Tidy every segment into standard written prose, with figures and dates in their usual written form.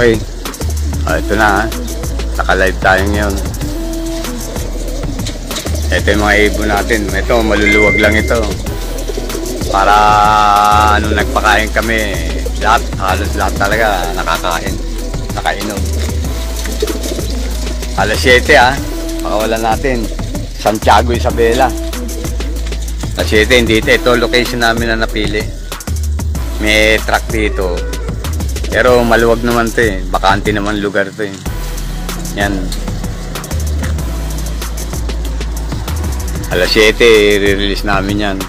Okay. Ito na ha. Naka-live tayo ngayon. Ito yung mga ibon natin. Ito, maluluwag lang ito. Para nung nagpakain kami, halos lahat talaga nakakain. Nakainom. Alas 7 ha. Pakawalan natin. Santiago, Isabela. Alas 7, hindi ito. Ito location namin na napili. May truck dito. Pero maluwag naman ito eh. Bakante naman lugar ito eh. Yan. Alas 7, i-release namin yan.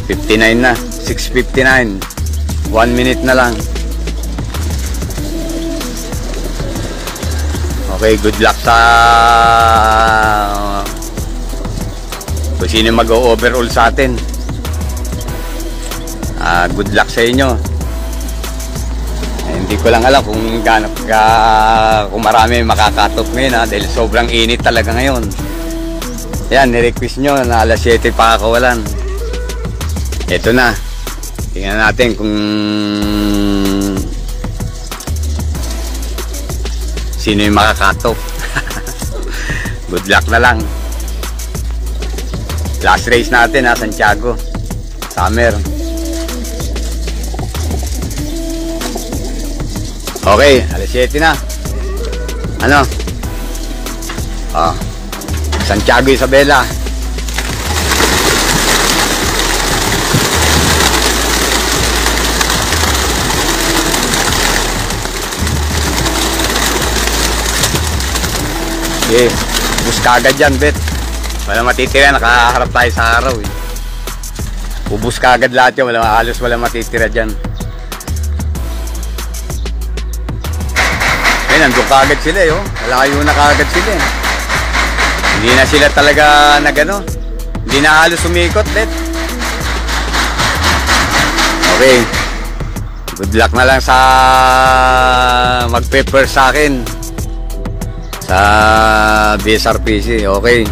59 na. 6:59. 1 minute na lang. Okay, good luck sa kung sino mag-overall sa atin. Good luck sa inyo. Hindi ko lang alam kung kung marami makakatop ngayon dahil sobrang init talaga ngayon. Yan, ni-request nyo na alas 7 pakakawalan. Ito na. Tingnan natin kung sino yung makakatop. Good luck na lang. Last race natin Santiago. Summer. Okay, alas 7 na. Ano? Santiago, Isabela. Okay, ubus kagad yan, bet. Wala matitira, nakaharap tayo sa araw eh. Ubus kagad lahat yan, halos wala matitira dyan. Nandun kagad sila eh, oh. Malayo na kagad sila eh. Hindi na sila talaga nagano. Hindi na halos umikot, bet. Okay. Good luck na lang sa mag-prepare sa akin sa BSRPC. Okay.